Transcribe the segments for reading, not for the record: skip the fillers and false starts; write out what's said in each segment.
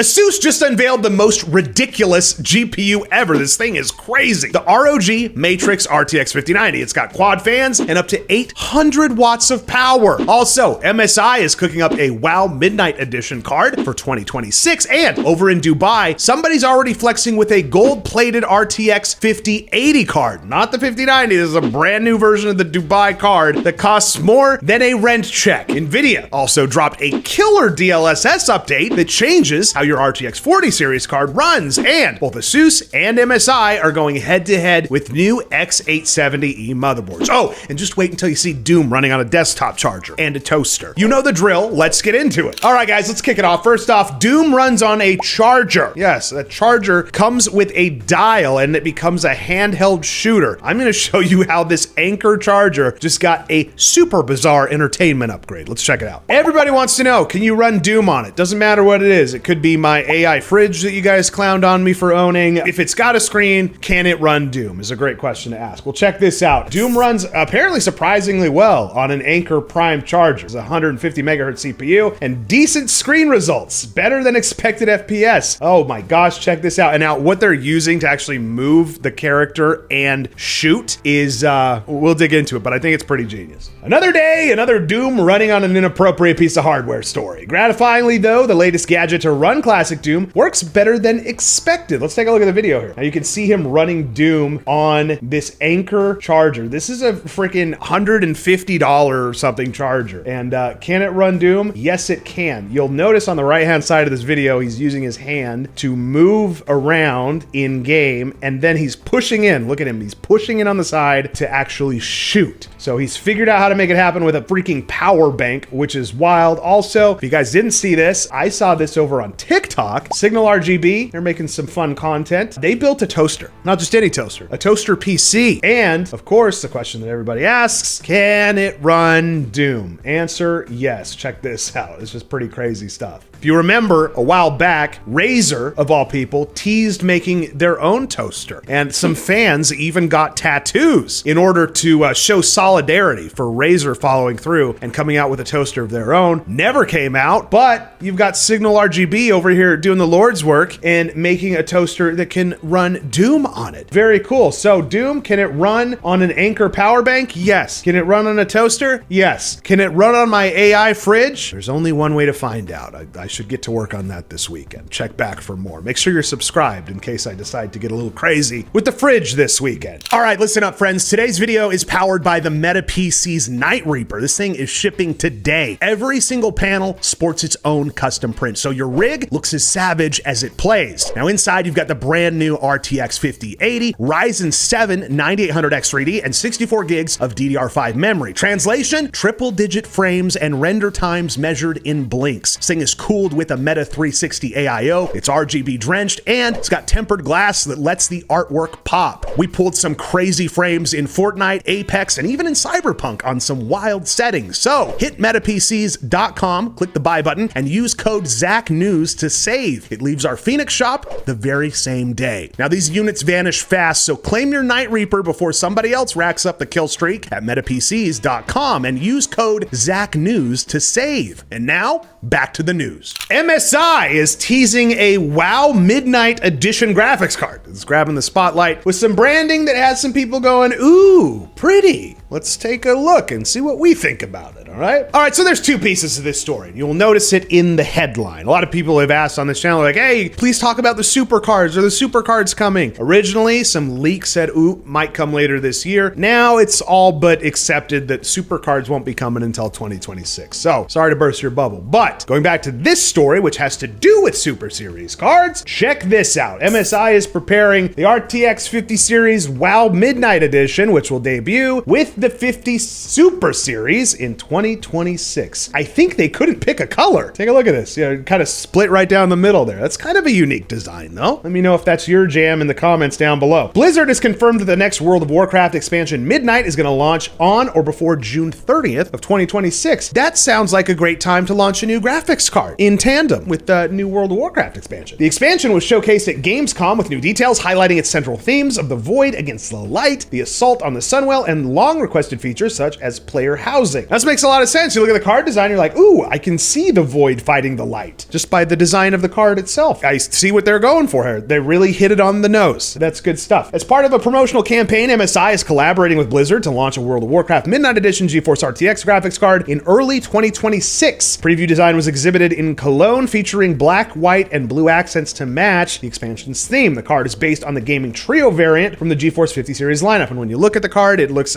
ASUS just unveiled the most ridiculous GPU ever. This thing is crazy. The ROG Matrix RTX 5090. It's got quad fans and up to 800 watts of power. Also, MSI is cooking up a WOW Midnight Edition card for 2026. And over in Dubai, somebody's already flexing with a gold-plated RTX 5080 card. Not the 5090. This is a brand new version of the Dubai card that costs more than a rent check. NVIDIA also dropped a killer DLSS update that changes how your RTX 40 series card runs, and both ASUS and MSI are going head-to-head with new X870E motherboards. Oh, and just wait until you see Doom running on a desktop charger and a toaster. You know the drill, let's get into it. All right, guys, let's kick it off. First off, Doom runs on a charger. Yes, a charger comes with a dial and it becomes a handheld shooter. I'm gonna show you how this Anker charger just got a super bizarre entertainment upgrade. Let's check it out. Everybody wants to know, can you run Doom on it? Doesn't matter what it is. It could be my AI fridge that you guys clowned on me for owning. If it's got a screen, can it run Doom? Is a great question to ask. Well, check this out. Doom runs apparently surprisingly well on an Anker Prime charger. It's a 150 megahertz CPU and decent screen results, better than expected FPS. Oh my gosh, check this out. And now what they're using to actually move the character and shoot is, we'll dig into it, but I think it's pretty genius. Another day, another Doom running on an inappropriate piece of hardware story. Gratifyingly though, the latest gadget to run classic Doom works better than expected. Let's take a look at the video here. Now you can see him running Doom on this Anker charger. This is a freaking $150 or something charger. And can it run Doom? Yes, it can. You'll notice on the right-hand side of this video, he's using his hand to move around in game, and then he's pushing in. Look at him. He's pushing in on the side to actually shoot. So he's figured out how to make it happen with a freaking power bank, which is wild. Also, if you guys didn't see this, I saw this over on TikTok. Signal RGB, they're making some fun content. They built a toaster, not just any toaster, a toaster PC. And of course, the question that everybody asks, can it run Doom? Answer, yes. Check this out. It's just pretty crazy stuff. If you remember, a while back, Razer, of all people, teased making their own toaster. And some fans even got tattoos in order to show solidarity for Razer following through and coming out with a toaster of their own. Never came out, but you've got Signal RGB over here doing the Lord's work and making a toaster that can run Doom on it. Very cool. So Doom, can it run on an Anker power bank? Yes. Can it run on a toaster? Yes. Can it run on my AI fridge? There's only one way to find out. I should get to work on that this weekend. Check back for more. Make sure you're subscribed in case I decide to get a little crazy with the fridge this weekend. All right, listen up, friends. Today's video is powered by the Meta PC's Night Reaper. This thing is shipping today. Every single panel sports its own custom print, so your rig looks as savage as it plays. Now inside, you've got the brand new RTX 5080, Ryzen 7 9800X3D, and 64 gigs of DDR5 memory. Translation, triple-digit frames and render times measured in blinks. This thing is cooled with a Meta 360 AIO, it's RGB drenched, and it's got tempered glass that lets the artwork pop. We pulled some crazy frames in Fortnite, Apex, and even in Cyberpunk on some wild settings. So hit metapcs.com, click the buy button, and use code ZACNews to save. It leaves our Phoenix shop the very same day. Now these units vanish fast, so claim your Night Reaper before somebody else racks up the kill streak at metapcs.com and use code ZACNews to save. And now, back to the news. MSI is teasing a WOW Midnight Edition graphics card. It's grabbing the spotlight with some branding that has some people going, ooh, pretty. Let's take a look and see what we think about it, all right? All right, so there's two pieces to this story. You'll notice it in the headline. A lot of people have asked on this channel, like, hey, please talk about the super cards. Are the super cards coming? Originally, some leaks said, ooh, might come later this year. Now it's all but accepted that super cards won't be coming until 2026. So, sorry to burst your bubble. But going back to this story, which has to do with Super Series cards, check this out. MSI is preparing the RTX 50 Series WOW Midnight Edition, which will debut with the 50 Super Series in 2026. I think they couldn't pick a color. Take a look at this. You know, kind of split right down the middle there. That's kind of a unique design, though. Let me know if that's your jam in the comments down below. Blizzard has confirmed that the next World of Warcraft expansion Midnight is going to launch on or before June 30th of 2026. That sounds like a great time to launch a new graphics card in tandem with the new World of Warcraft expansion. The expansion was showcased at Gamescom with new details highlighting its central themes of the Void against the Light, the assault on the Sunwell, and long requested features such as player housing. Now, this makes a lot of sense. You look at the card design, you're like, ooh, I can see the void fighting the light just by the design of the card itself. I see what they're going for here. They really hit it on the nose. That's good stuff. As part of a promotional campaign, MSI is collaborating with Blizzard to launch a World of Warcraft Midnight Edition GeForce RTX graphics card in early 2026. Preview design was exhibited in Cologne, featuring black, white, and blue accents to match the expansion's theme. The card is based on the gaming trio variant from the GeForce 50 series lineup, and when you look at the card, it looks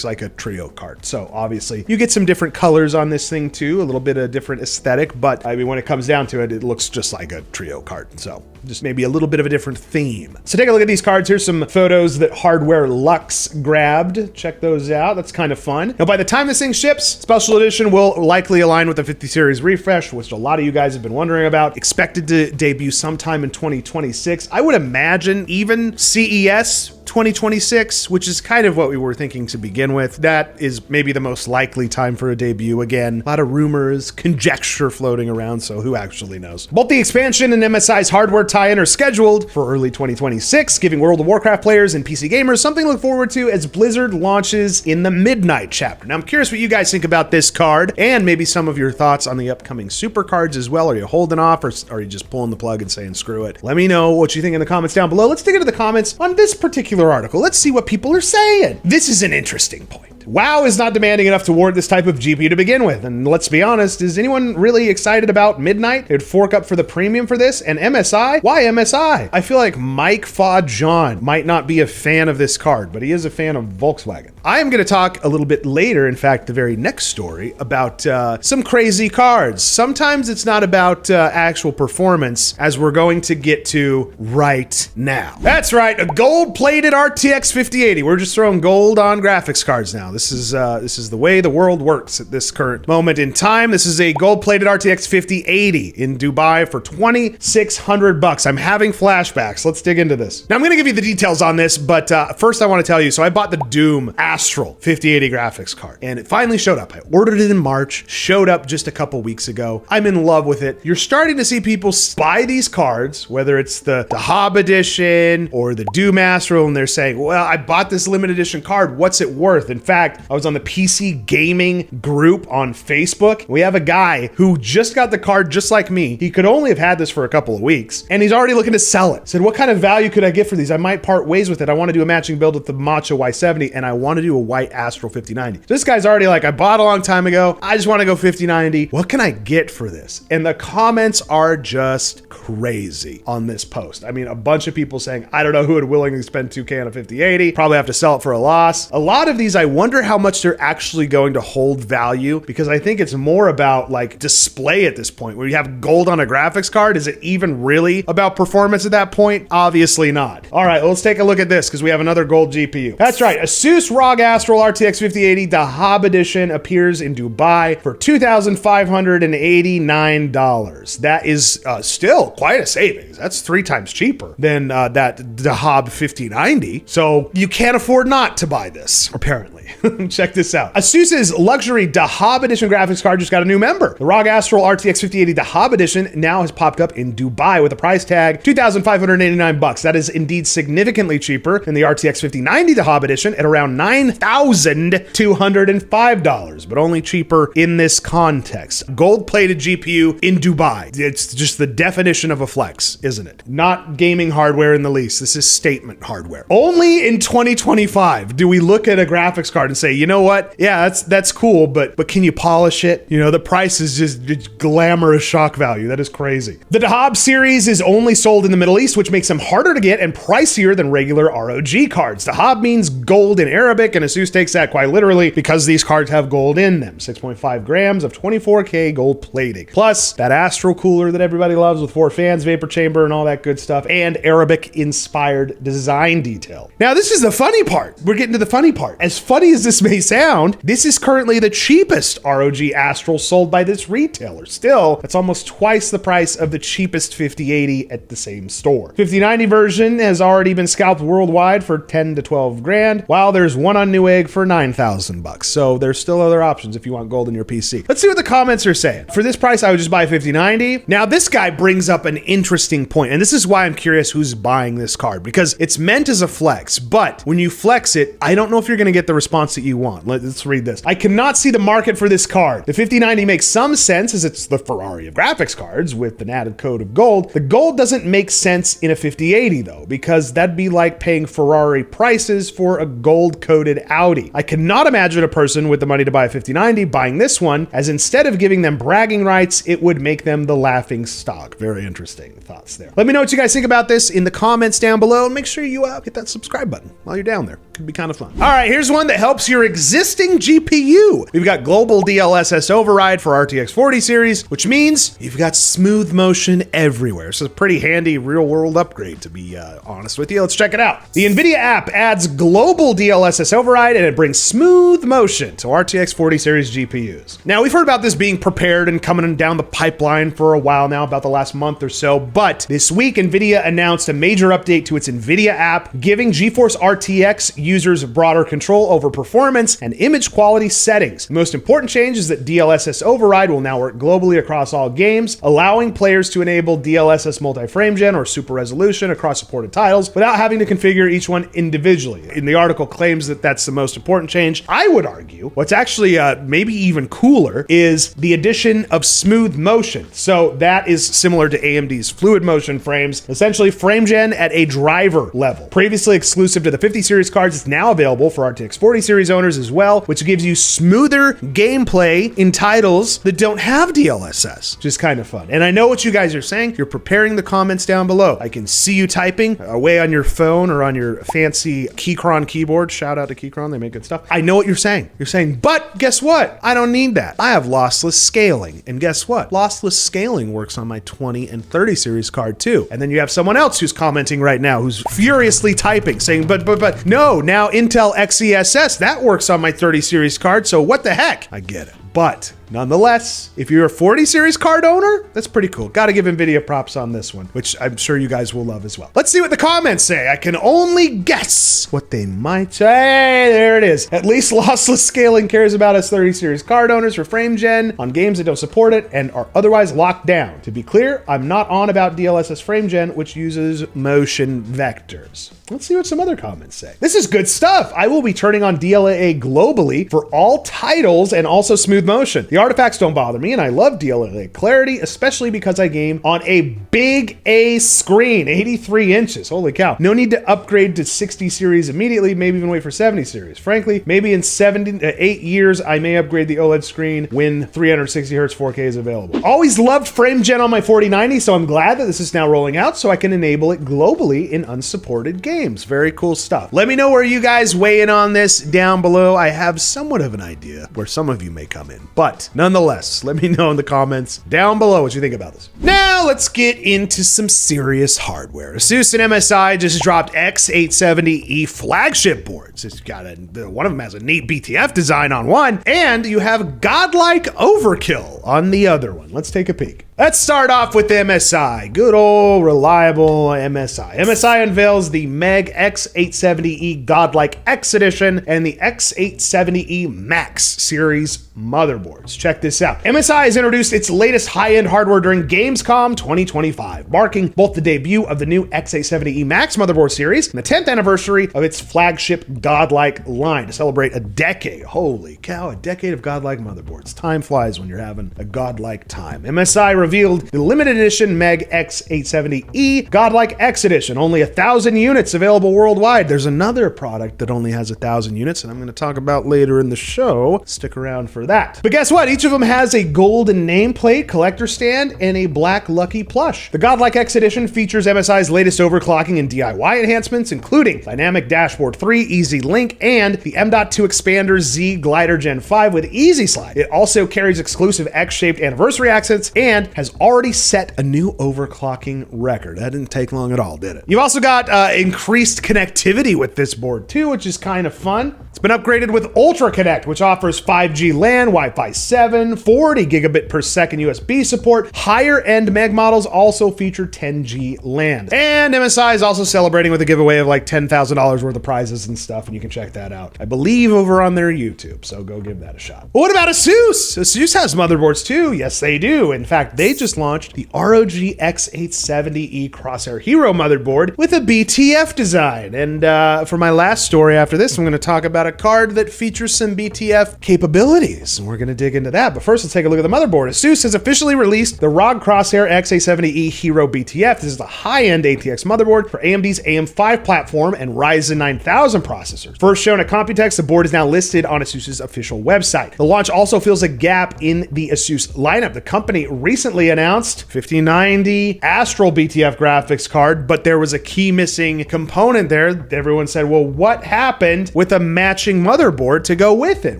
like a trio card. So obviously you get some different colors on this thing too, a little bit of different aesthetic, but I mean, when it comes down to it, it looks just like a trio card. So just maybe a little bit of a different theme. So take a look at these cards. Here's some photos that Hardware Lux grabbed. Check those out. That's kind of fun. Now, by the time this thing ships, Special Edition will likely align with the 50 series refresh, which a lot of you guys have been wondering about. Expected to debut sometime in 2026. I would imagine even CES 2026, which is kind of what we were thinking to begin with. That is maybe the most likely time for a debut. Again, a lot of rumors, conjecture floating around, so who actually knows? Both the expansion and MSI's hardware tie-in are scheduled for early 2026, giving World of Warcraft players and PC gamers something to look forward to as Blizzard launches in the Midnight chapter. Now, I'm curious what you guys think about this card, and maybe some of your thoughts on the upcoming super cards as well. Are you holding off, or are you just pulling the plug and saying screw it? Let me know what you think in the comments down below. Let's dig into the comments on this particular article. Let's see what people are saying. This is an interesting point. WoW is not demanding enough to warrant this type of GPU to begin with. And let's be honest, is anyone really excited about Midnight? They'd fork up for the premium for this. And MSI? Why MSI? I feel like Mike Fa John might not be a fan of this card, but he is a fan of Volkswagen. I am going to talk a little bit later, in fact, the very next story, about some crazy cards. Sometimes it's not about actual performance, as we're going to get to right now. That's right, a gold-plated RTX 5080. We're just throwing gold on graphics cards now. This is the way the world works at this current moment in time. This is a gold-plated RTX 5080 in Dubai for $2,600. I'm having flashbacks. Let's dig into this. Now I'm gonna give you the details on this, but first I want to tell you, so I bought the Doom Astral 5080 graphics card, and it finally showed up. I ordered it in March, showed up just a couple weeks ago. I'm in love with it. You're starting to see people buy these cards, whether it's the Dhahab edition or the Doom Astral, and they're saying, well, I bought this limited edition card. What's it worth? In fact, I was on the PC gaming group on Facebook. We have a guy who just got the card just like me. He could only have had this for a couple of weeks, and he's already looking to sell it. Said, what kind of value could I get for these? I might part ways with it. I want to do a matching build with the Macho Y70, and I want to do a white Astral 5090. So this guy's already like, I bought a long time ago. I just want to go 5090. What can I get for this? And the comments are just crazy on this post. I mean, a bunch of people saying, I don't know who would willingly spend 2K on a 5080. Probably have to sell it for a loss. A lot of these, I wonder how much they're actually going to hold value, because I think it's more about like display at this point. Where you have gold on a graphics card, is it even really about performance at that point? Obviously not. All right, let's take a look at this, because we have another gold GPU. That's right, ASUS ROG Astral RTX 5080 Dhahab edition appears in Dubai for $2,589. That is still quite a savings. That's 3 times cheaper than that Dhahab 5090. So you can't afford not to buy this, apparently. Check this out. ASUS's luxury Dhahab edition graphics card just got a new member. The ROG Astral RTX 5080 Dhahab edition now has popped up in Dubai with a price tag $2,589. That is indeed significantly cheaper than the RTX 5090 Dhahab edition at around $9,205, but only cheaper in this context. Gold-plated GPU in Dubai. It's just the definition of a flex, isn't it? Not gaming hardware in the least. This is statement hardware. Only in 2025 do we look at a graphics card and say, you know what? Yeah, that's cool, but can you polish it? You know, the price is just glamorous shock value. That is crazy. The Dhahab series is only sold in the Middle East, which makes them harder to get and pricier than regular ROG cards. Dhahab means gold in Arabic, and ASUS takes that quite literally because these cards have gold in them. 6.5 grams of 24K gold plating. Plus, that Astral cooler that everybody loves with 4 fans, vapor chamber, and all that good stuff, and Arabic-inspired design detail. Now, this is the funny part. We're getting to the funny part. As funny as this may sound, this is currently the cheapest ROG Astral sold by this retailer. Still, that's almost twice the price of the cheapest 5080 at the same store. 5090 version has already been scalped worldwide for 10 to 12 grand, while there's one on Newegg for $9,000. So there's still other options if you want gold in your PC. Let's see what the comments are saying. For this price, I would just buy 5090. Now, this guy brings up an interesting point, and this is why I'm curious who's buying this card, because it's meant as a flex, but when you flex it, I don't know if you're going to get the response response that you want. Let's read this. I cannot see the market for this card. The 5090 makes some sense as it's the Ferrari of graphics cards with an added coat of gold. The gold doesn't make sense in a 5080 though, because that'd be like paying Ferrari prices for a gold-coated Audi. I cannot imagine a person with the money to buy a 5090 buying this one, as instead of giving them bragging rights, it would make them the laughing stock. Very interesting thoughts there. Let me know what you guys think about this in the comments down below, and make sure you hit that subscribe button while you're down there. Could be kind of fun. All right, here's one that helps your existing GPU. We've got global DLSS override for RTX 40 series, which means you've got smooth motion everywhere. So it's a pretty handy real-world upgrade, to be honest with you. Let's check it out. The NVIDIA app adds global DLSS override, and it brings smooth motion to RTX 40 series GPUs. Now, we've heard about this being prepared and coming down the pipeline for a while now, about the last month or so, but this week, NVIDIA announced a major update to its NVIDIA app, giving GeForce RTX users broader control over performance and image quality settings. The most important change is that DLSS override will now work globally across all games, allowing players to enable DLSS multi-frame gen or super resolution across supported titles without having to configure each one individually. And the article claims that that's the most important change. I would argue what's actually maybe even cooler is the addition of smooth motion. So that is similar to AMD's fluid motion frames, essentially frame gen at a driver level. Previously exclusive to the 50 series cards, it's now available for RTX 40 series owners as well, which gives you smoother gameplay in titles that don't have DLSS, which is kind of fun. And I know what you guys are saying. You're preparing the comments down below. I can see you typing away on your phone or on your fancy Keychron keyboard. Shout out to Keychron, they make good stuff. I know what you're saying. You're saying, but guess what? I don't need that. I have lossless scaling. And guess what? Lossless scaling works on my 20 and 30 series card too. And then you have someone else who's commenting right now who's furiously typing saying, but no, now Intel XeSS, that works on my 30 series card, so what the heck? I get it. But nonetheless, if you're a 40 series card owner, that's pretty cool. Got to give NVIDIA props on this one, which I'm sure you guys will love as well. Let's see what the comments say. I can only guess what they might say. There it is. At least lossless scaling cares about us 30 series card owners for frame gen on games that don't support it and are otherwise locked down. To be clear, I'm not on about DLSS frame gen, which uses motion vectors. Let's see what some other comments say. This is good stuff. I will be turning on DLA globally for all titles and also smooth motion. The artifacts don't bother me, and I love DLA clarity, especially because I game on a big A screen, 83 inches. Holy cow. No need to upgrade to 60 series immediately, maybe even wait for 70 series. Frankly, maybe in 8 years, I may upgrade the OLED screen when 360 hertz 4K is available. Always loved frame gen on my 4090, so I'm glad that this is now rolling out so I can enable it globally in unsupported games. Very cool stuff. Let me know where you guys weigh in on this down below. I have somewhat of an idea where some of you may come in, but nonetheless, let me know in the comments down below what you think about this. Now let's get into some serious hardware. ASUS and MSI just dropped X870E flagship boards. It's got one of them has a neat BTF design on one, and you have godlike overkill on the other one. Let's take a peek. Let's start off with MSI. Good old reliable MSI. MSI unveils the MEG X870E Godlike X Edition and the X870E Max series motherboards. Check this out. MSI has introduced its latest high-end hardware during Gamescom 2025, marking both the debut of the new X870E Max motherboard series and the 10th anniversary of its flagship Godlike line to celebrate a decade. Holy cow, a decade of Godlike motherboards. Time flies when you're having a Godlike time. MSI revealed the limited edition MEG X870E Godlike X Edition, only 1,000 units available worldwide. There's another product that only has 1,000 units, and I'm going to talk about later in the show. Stick around for that. But guess what? Each of them has a golden nameplate, collector stand, and a black Lucky plush. The Godlike X Edition features MSI's latest overclocking and DIY enhancements, including Dynamic Dashboard 3, Easy Link, and the M.2 Expander Z Glider Gen 5 with Easy Slide. It also carries exclusive X-shaped anniversary accents and has already set a new overclocking record. That didn't take long at all, did it? You've also got increased connectivity with this board too, which is kind of fun. It's been upgraded with Ultra Connect, which offers 5G LAN, Wi-Fi 7, 40 gigabit per second USB support. Higher end MEG models also feature 10G LAN. And MSI is also celebrating with a giveaway of like $10,000 worth of prizes and stuff, and you can check that out, I believe, over on their YouTube, so go give that a shot. But what about ASUS? ASUS has motherboards too. Yes, they do. In fact, they just launched the ROG X870E Crosshair Hero motherboard with a BTF design. And for my last story after this, I'm going to talk about a card that features some BTF capabilities, and we're gonna dig into that. But first, let's take a look at the motherboard. ASUS has officially released the ROG Crosshair XA70E Hero BTF. This is the high-end ATX motherboard for AMD's AM5 platform and Ryzen 9000 processors. First shown at Computex, the board is now listed on ASUS's official website. The launch also fills a gap in the ASUS lineup. The company recently announced 5090 Astral BTF graphics card, but there was a key missing component there. Everyone said, well, what happened with a matching motherboard to go with it?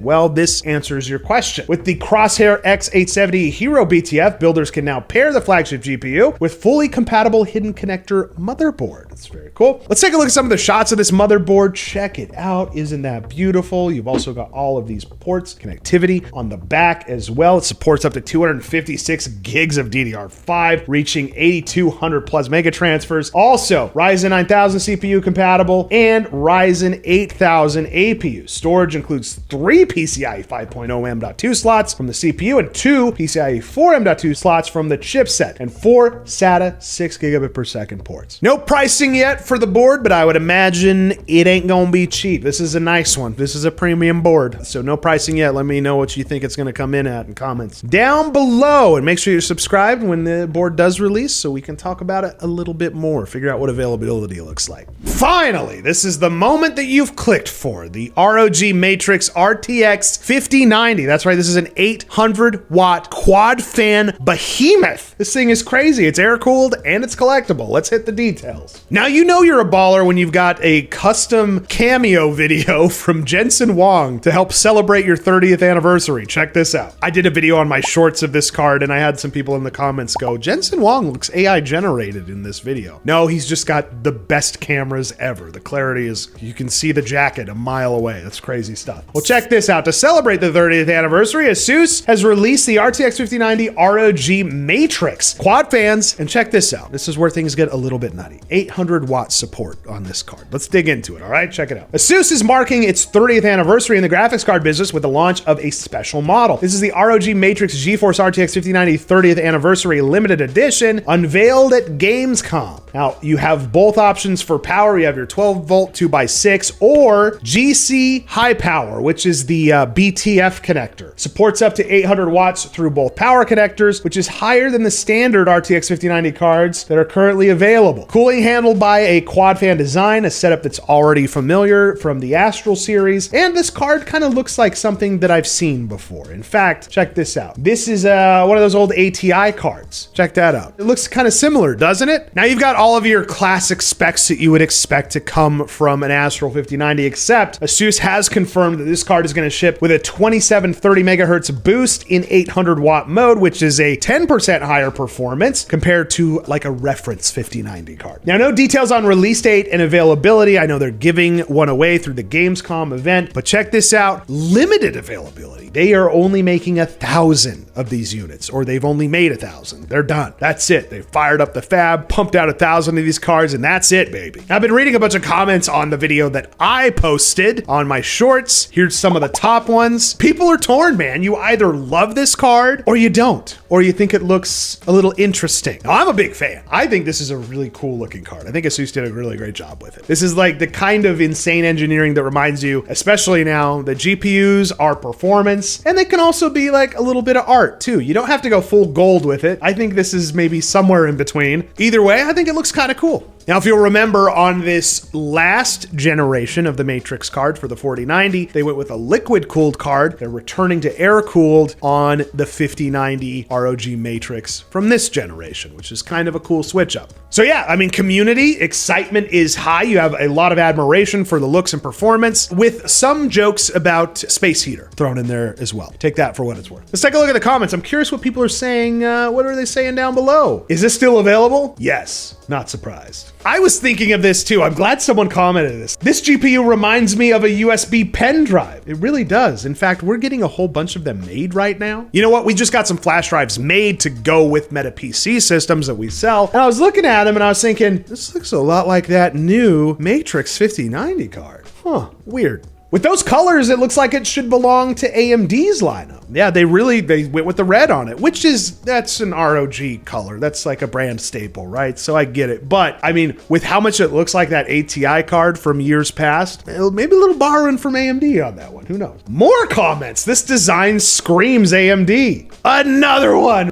Well, this answers your question. With the Crosshair X870 Hero BTF, builders can now pair the flagship GPU with fully compatible hidden connector motherboard. That's very cool. Let's take a look at some of the shots of this motherboard. Check it out. Isn't that beautiful? You've also got all of these ports, connectivity on the back as well. It supports up to 256 gigs of DDR5, reaching 8200 plus mega transfers. Also, Ryzen 9000 CPU compatible and Ryzen 8000 APU. Storage includes 3 PCIe 5.0 M.2 slots from the CPU and 2 PCIe 4 M.2 slots from the chipset, and 4 SATA 6 gigabit per second ports. No pricing yet for the board, but I would imagine it ain't gonna be cheap. This is a nice one. This is a premium board, so no pricing yet. Let me know what you think it's gonna come in at in comments down below, and make sure you're subscribed when the board does release so we can talk about it a little bit more, figure out what availability looks like. Finally, this is the moment that you've clicked for, the ROG Matrix RTX 5090. That's right, this is an 800 watt quad fan behemoth. This thing is crazy. It's air cooled and it's collectible. Let's hit the details. Now, you know you're a baller when you've got a custom cameo video from Jensen Huang to help celebrate your 30th anniversary. Check this out. I did a video on my shorts of this card and I had some people in the comments go, Jensen Huang looks AI generated in this video. No, he's just got the best cameras ever. The clarity is, you can see the jacket a mile away. That's crazy stuff. Well, check this out. To celebrate the 30th anniversary, ASUS has released the RTX 5090 ROG Matrix quad fans, and check this out. This is where things get a little bit nutty. 800 watt support on this card. Let's dig into it, all right? Check it out. ASUS is marking its 30th anniversary in the graphics card business with the launch of a special model. This is the ROG Matrix GeForce RTX 5090 30th anniversary limited edition, unveiled at Gamescom. Now, you have both options for power. You have your 12 volt 2x6 or GC high power, which is the BTF connector. Supports up to 800 watts through both power connectors, which is higher than the standard RTX 5090 cards that are currently available. Cooling handled by a quad fan design, a setup that's already familiar from the Astral series. And this card kind of looks like something that I've seen before. In fact, check this out. This is one of those old ATI cards. Check that out. It looks kind of similar, doesn't it? Now you've got all of your classic specs that you would expect to come from an Astral 5090, except ASUS has confirmed that this card is going to ship with a 2730 megahertz boost in 800 watt mode, which is a 10% higher performance compared to like a reference 5090 card. Now, no details on release date and availability. I know they're giving one away through the Gamescom event, but check this out. Limited availability. They are only making 1,000 of these units, or they've only made 1,000. They're done. That's it. They fired up the fab, pumped out 1,000 of these cards, and that's it, baby. I've been reading a bunch of comments on the video that I posted on my shorts. Here's some of the top ones. People are torn, man. You either love this card or you don't, or you think it looks a little interesting. Now, I'm a big fan. I think this is a really cool looking card. I think ASUS did a really great job with it. This is like the kind of insane engineering that reminds you, especially now, that GPUs are performance, and they can also be like a little bit of art too. You don't have to go full gold with it. I think this is maybe somewhere in between. Either way, I think it looks kind of cool. Now, if you'll remember, on this last generation of the Matrix card for the 4090, they went with a liquid-cooled card. They're returning to air-cooled on the 5090 ROG Matrix from this generation, which is kind of a cool switch-up. So yeah, I mean, community excitement is high. You have a lot of admiration for the looks and performance, with some jokes about space heater thrown in there as well. Take that for what it's worth. Let's take a look at the comments. I'm curious what people are saying. What are they saying down below? Is this still available? Yes, not surprised. I was thinking of this too. I'm glad someone commented this. This GPU reminds me of a USB pen drive. It really does. In fact, we're getting a whole bunch of them made right now. You know what? We just got some flash drives made to go with Meta PC systems that we sell. And I was looking at them and I was thinking, this looks a lot like that new Matrix 5090 card. Huh, weird. With those colors, it looks like it should belong to AMD's lineup. Yeah, they went with the red on it, which that's an ROG color. That's like a brand staple, right? So I get it. But I mean, with how much it looks like that ATI card from years past, maybe a little borrowing from AMD on that one. Who knows? More comments. This design screams AMD. Another one.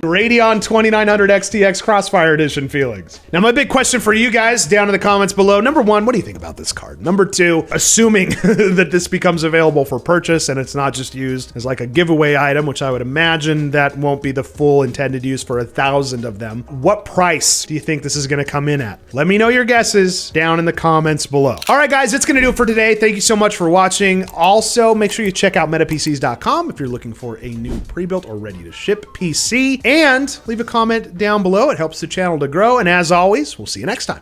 Radeon 2900 XTX Crossfire Edition feelings. Now, my big question for you guys down in the comments below. Number one, what do you think about this card? Number two, assuming that this becomes available for purchase and it's not just used as like a giveaway item, which I would imagine that won't be the full intended use for 1,000 of them. What price do you think this is going to come in at? Let me know your guesses down in the comments below. All right, guys, that's going to do it for today. Thank you so much for watching. Also, make sure you check out metapcs.com if you're looking for a new pre-built or ready to ship PC, and leave a comment down below. It helps the channel to grow. And as always, we'll see you next time.